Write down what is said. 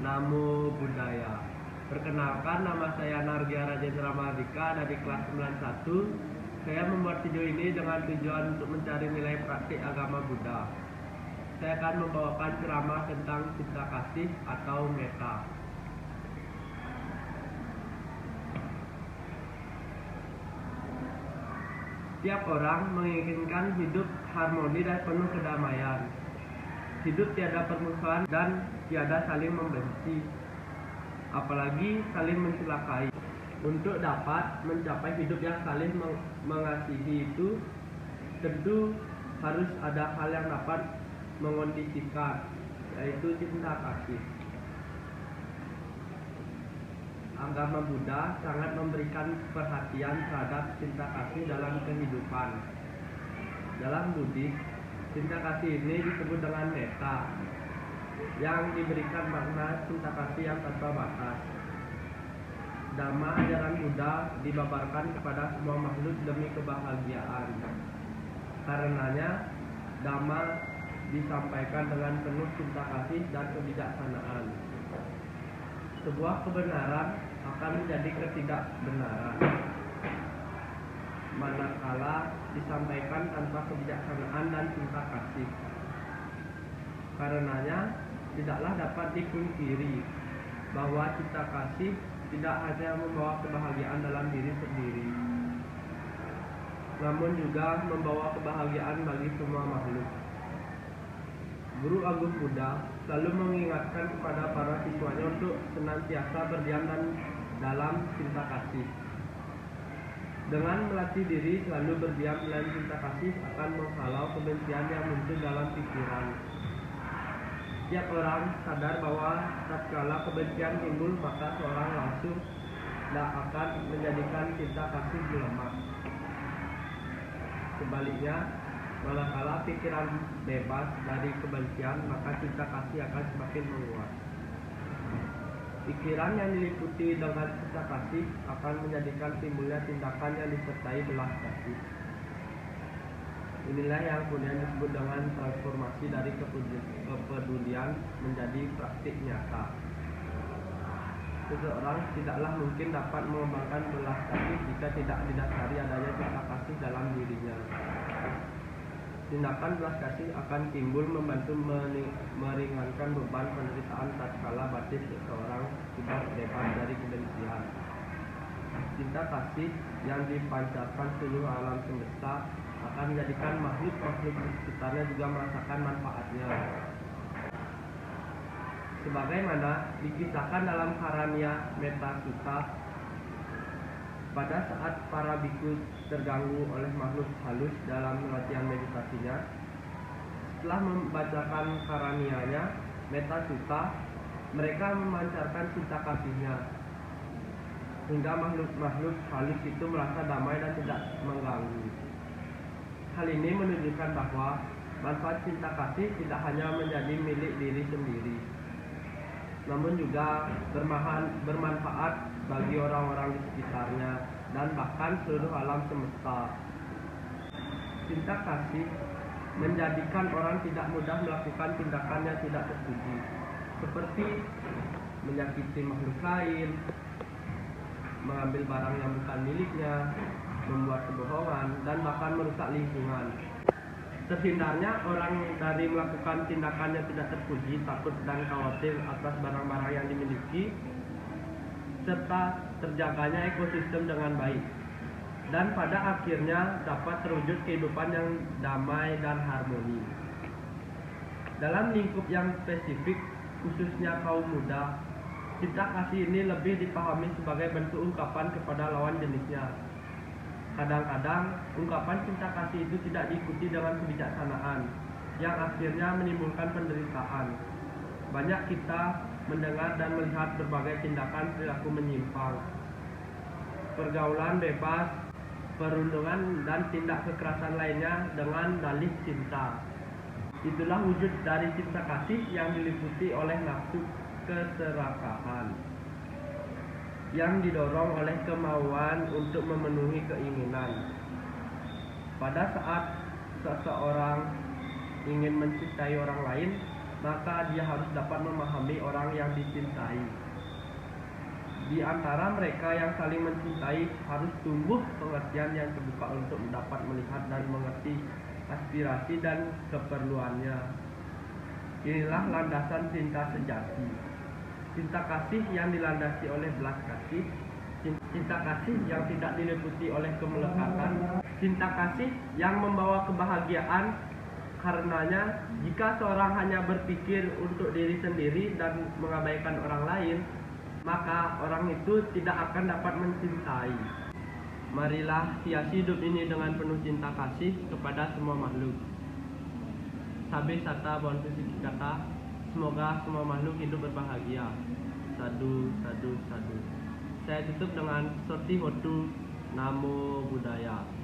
Namo Buddhaya. Perkenalkan, nama saya Nargia Rajendra Mahardika dari kelas 91. Saya membuat video ini dengan tujuan untuk mencari nilai praktik agama Buddha. Saya akan membawakan ceramah tentang cinta kasih atau metta. Setiap orang menginginkan hidup harmoni dan penuh kedamaian. Hidup tiada permusuhan dan tiada saling membenci, apalagi saling mencelakai. Untuk dapat mencapai hidup yang saling mengasihi itu, tentu harus ada hal yang dapat mengondisikan, yaitu cinta kasih. Agama Buddha sangat memberikan perhatian terhadap cinta kasih dalam kehidupan. Dalam Buddhis, cinta kasih ini disebut dengan metta, yang diberikan makna cinta kasih yang tanpa batas. Dhamma ajaran Buddha dibabarkan kepada semua makhluk demi kebahagiaan. Karenanya, Dhamma disampaikan dengan penuh cinta kasih dan kebijaksanaan. Sebuah kebenaran akan menjadi ketidakbenaran manakala disampaikan tanpa kebijaksanaan dan cinta kasih. Karenanya, tidaklah dapat dipungkiri bahwa cinta kasih tidak hanya membawa kebahagiaan dalam diri sendiri, namun juga membawa kebahagiaan bagi semua makhluk. Guru Agung Buddha selalu mengingatkan kepada para siswanya untuk senantiasa berdiam dan dalam cinta kasih. Dengan melatih diri selalu berdiam dalam cinta kasih akan menghalau kebencian yang muncul dalam pikiran. Setiap orang sadar bahwa tatkala kebencian timbul, maka seorang langsung tidak akan menjadikan cinta kasih melemah. Sebaliknya, manakala pikiran bebas dari kebencian, maka cinta kasih akan semakin menguat. Pikiran yang diliputi dengan cinta kasih akan menjadikan timbulnya tindakan yang disertai belas kasih. Inilah yang kemudian disebut dengan transformasi dari kepedulian menjadi praktik nyata. Seseorang tidaklah mungkin dapat mengembangkan belas kasih jika tidak didasari adanya cinta kasih dalam dirinya. Tindakan belas kasih akan timbul membantu meringankan beban penderitaan tatkala batin seseorang sudah bebas dari kebencian. Cinta kasih yang dipancarkan seluruh alam semesta akan menjadikan makhluk-makhluk di sekitarnya juga merasakan manfaatnya. Sebagaimana dikisahkan dalam Karania Metta Sutta, pada saat para bhikkhu terganggu oleh makhluk halus dalam latihan meditasinya, setelah membacakan karanianya, Metta Sutta, mereka memancarkan cinta kasihnya, hingga makhluk-makhluk halus itu merasa damai dan tidak mengganggu. Hal ini menunjukkan bahwa manfaat cinta kasih tidak hanya menjadi milik diri sendiri, namun juga bermanfaat bagi orang-orang di sekitarnya dan bahkan seluruh alam semesta. Cinta kasih menjadikan orang tidak mudah melakukan tindakan yang tidak terpuji, seperti menyakiti makhluk lain, mengambil barang yang bukan miliknya, membuat kebohongan, dan bahkan merusak lingkungan. Terhindarnya orang dari melakukan tindakan yang tidak terpuji, takut dan khawatir atas barang-barang yang dimiliki, serta terjaganya ekosistem dengan baik, dan pada akhirnya dapat terwujud kehidupan yang damai dan harmoni. Dalam lingkup yang spesifik, khususnya kaum muda, cinta kasih ini lebih dipahami sebagai bentuk ungkapan kepada lawan jenisnya. Kadang-kadang, ungkapan cinta kasih itu tidak diikuti dengan kebijaksanaan, yang akhirnya menimbulkan penderitaan. Banyak kita mendengar dan melihat berbagai tindakan perilaku menyimpang, pergaulan bebas, perundungan, dan tindak kekerasan lainnya dengan dalih cinta. Itulah wujud dari cinta kasih yang diliputi oleh nafsu keserakahan, yang didorong oleh kemauan untuk memenuhi keinginan. Pada saat seseorang ingin mencintai orang lain, maka dia harus dapat memahami orang orang yang dicintai. Di antara mereka yang saling mencintai harus tumbuh pengertian yang terbuka untuk dapat melihat dan mengerti aspirasi dan keperluannya. Inilah landasan cinta sejati. Cinta kasih yang dilandasi oleh belas kasih, cinta kasih yang tidak diliputi oleh kemelekatan, cinta kasih yang membawa kebahagiaan. Karenanya, jika seorang hanya berpikir untuk diri sendiri dan mengabaikan orang lain, maka orang itu tidak akan dapat mencintai. Marilah hiasi hidup ini dengan penuh cinta kasih kepada semua makhluk. Sabe sata bontu kata, semoga semua makhluk hidup berbahagia. Sadu, sadu, sadu. Saya tutup dengan Soti Hotu, Namo Buddhaya.